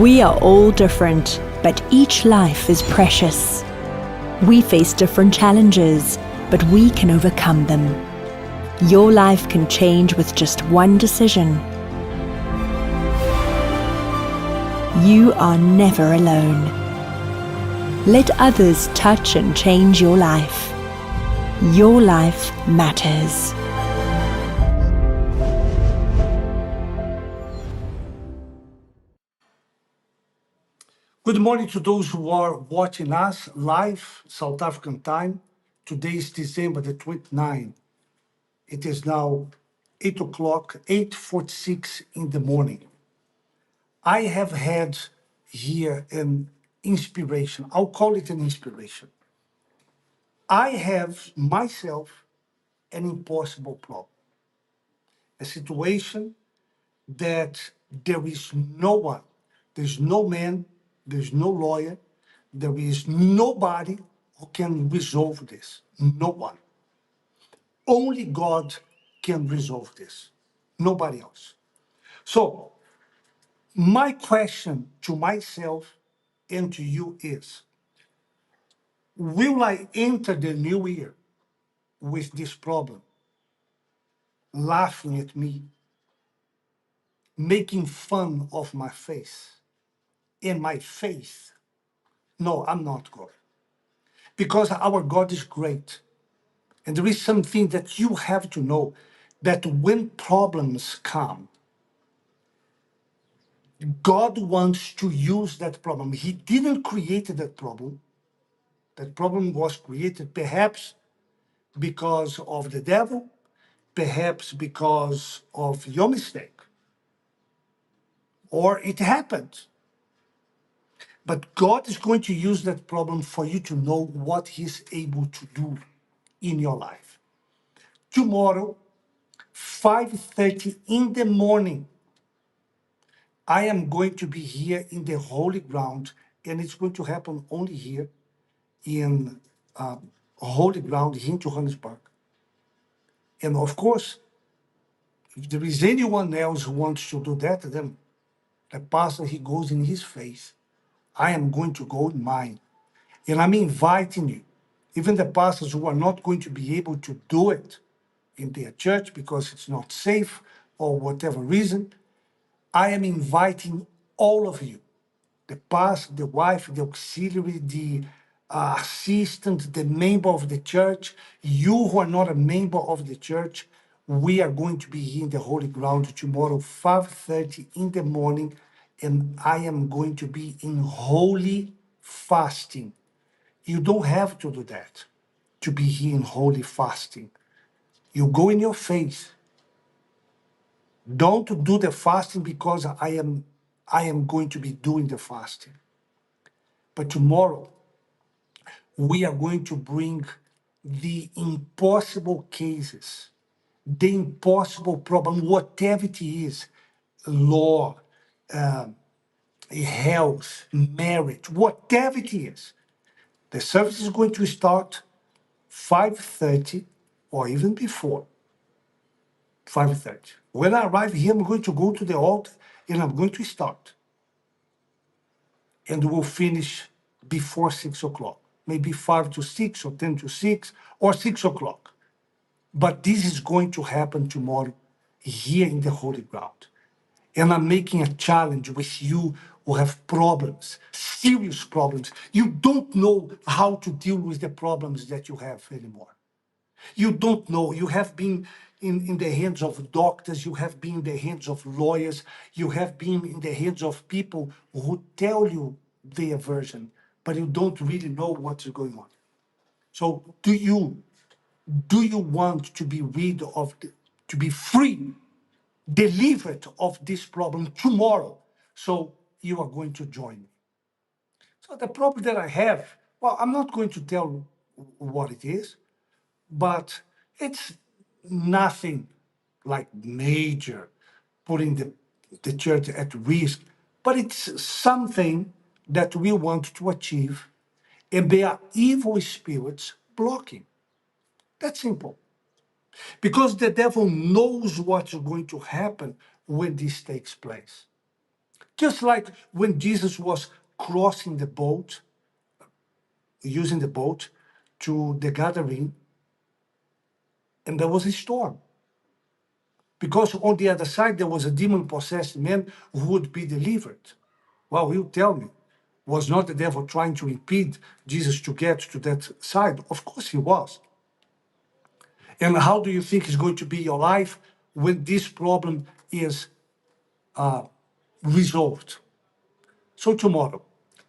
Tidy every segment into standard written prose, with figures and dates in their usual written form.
We are all different, but each life is precious. We face different challenges, but we can overcome them. Your life can change with just one decision. You are never alone. Let others touch and change your life. Your life matters. Good morning to those who are watching us live, South African time. Today is December the 29th. It is now 8 o'clock, 8:46 in the morning. I have had here an inspiration. I'll call it an inspiration. I have myself an impossible problem, a situation that there is no one, there's no man, there's no lawyer, there is nobody who can resolve this. No one. Only God can resolve this. Nobody else. So, my question to myself and to you is, will I enter the new year with this problem, laughing at me, making fun of my face and my faith? No, I'm not God. Because our God is great. And there is something that you have to know, that when problems come, God wants to use that problem. He didn't create that problem. That problem was created perhaps because of the devil, perhaps because of your mistake, or it happened. But God is going to use that problem for you to know what He's able to do in your life. Tomorrow, 5:30 in the morning, I am going to be here in the holy ground, and it's going to happen only here in holy ground here in Johannesburg. And of course, if there is anyone else who wants to do that, then the pastor, he goes in his faith. I am going to go in mine. And I'm inviting you, even the pastors who are not going to be able to do it in their church because it's not safe or whatever reason, I am inviting all of you, the pastor, the wife, the auxiliary, the assistant, the member of the church, you who are not a member of the church, we are going to be here in the holy ground tomorrow, 5:30 in the morning, and I am going to be in holy fasting. You don't have to do that to be here in holy fasting. You go in your faith. Don't do the fasting because I am going to be doing the fasting. But tomorrow we are going to bring the impossible cases, the impossible problem, whatever it is, law, health, marriage, whatever it is. The service is going to start 5:30 or even before 5:30. When I arrive here, I'm going to go to the altar and I'm going to start. And we'll finish before 6 o'clock, maybe 5 to 6 or 10 to 6 or 6 o'clock. But this is going to happen tomorrow here in the holy ground. And I'm making a challenge with you who have problems, serious problems. You don't know how to deal with the problems that you have anymore. You don't know. You have been in the hands of doctors, you have been in the hands of lawyers, you have been in the hands of people who tell you their version, but you don't really know what's going on. So do you want to be to be free, delivered of this problem tomorrow? So you are going to join me. So the problem that I have, well, I'm not going to tell what it is, but it's nothing like major, putting the church at risk, but it's something that we want to achieve, and there are evil spirits blocking. That's simple. Because the devil knows what's going to happen when this takes place. Just like when Jesus was crossing the boat, using the boat to the gathering, and there was a storm. Because on the other side, there was a demon-possessed man who would be delivered. Well, you tell me, was not the devil trying to impede Jesus to get to that side? Of course he was. And how do you think is going to be your life when this problem is resolved? So tomorrow,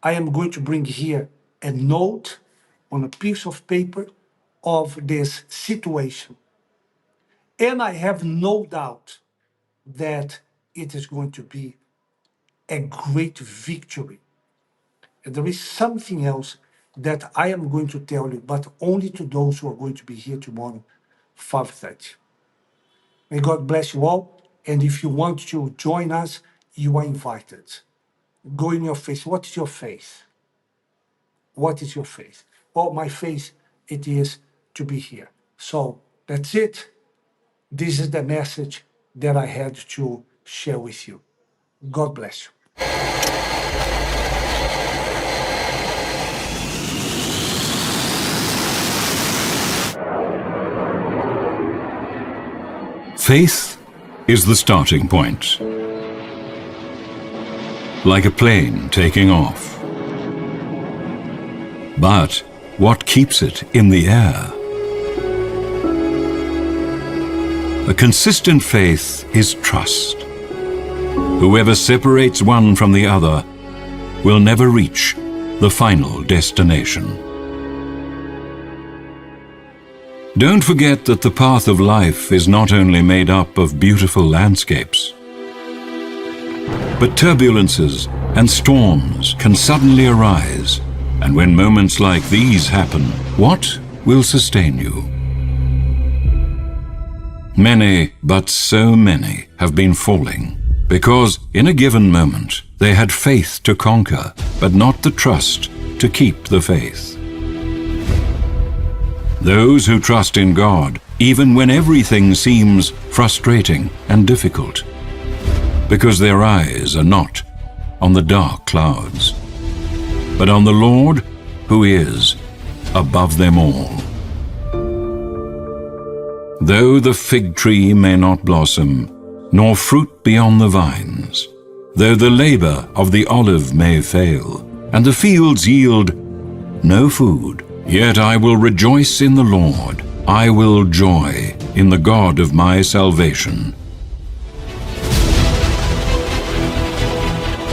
I am going to bring here a note on a piece of paper of this situation. And I have no doubt that it is going to be a great victory. And there is something else that I am going to tell you, but only to those who are going to be here tomorrow, 5:30. May God bless you all. And if you want to join us, you are invited. Go in your faith. What is your faith? What is your faith? Well, my faith, it is to be here. So that's it. This is the message that I had to share with you. God bless you. Faith is the starting point. Like a plane taking off. But what keeps it in the air? A consistent faith is trust. Whoever separates one from the other will never reach the final destination. Don't forget that the path of life is not only made up of beautiful landscapes, but turbulences and storms can suddenly arise, and when moments like these happen, what will sustain you? Many, but so many, have been falling because in a given moment they had faith to conquer, but not the trust to keep the faith. Those who trust in God, even when everything seems frustrating and difficult, because their eyes are not on the dark clouds, but on the Lord who is above them all. Though the fig tree may not blossom, nor fruit be on the vines, though the labor of the olive may fail, and the fields yield no food, yet I will rejoice in the Lord. I will joy in the God of my salvation.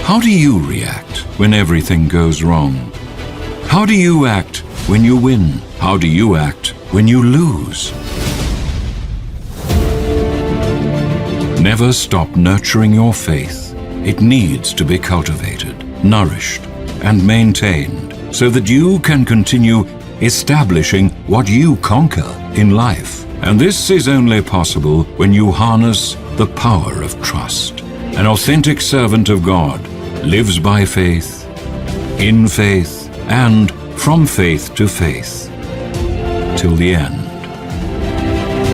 How do you react when everything goes wrong? How do you act when you win? How do you act when you lose? Never stop nurturing your faith. It needs to be cultivated, nourished, and maintained so that you can continue establishing what you conquer in life. And this is only possible when you harness the power of trust. An authentic servant of God lives by faith, in faith, and from faith to faith, till the end.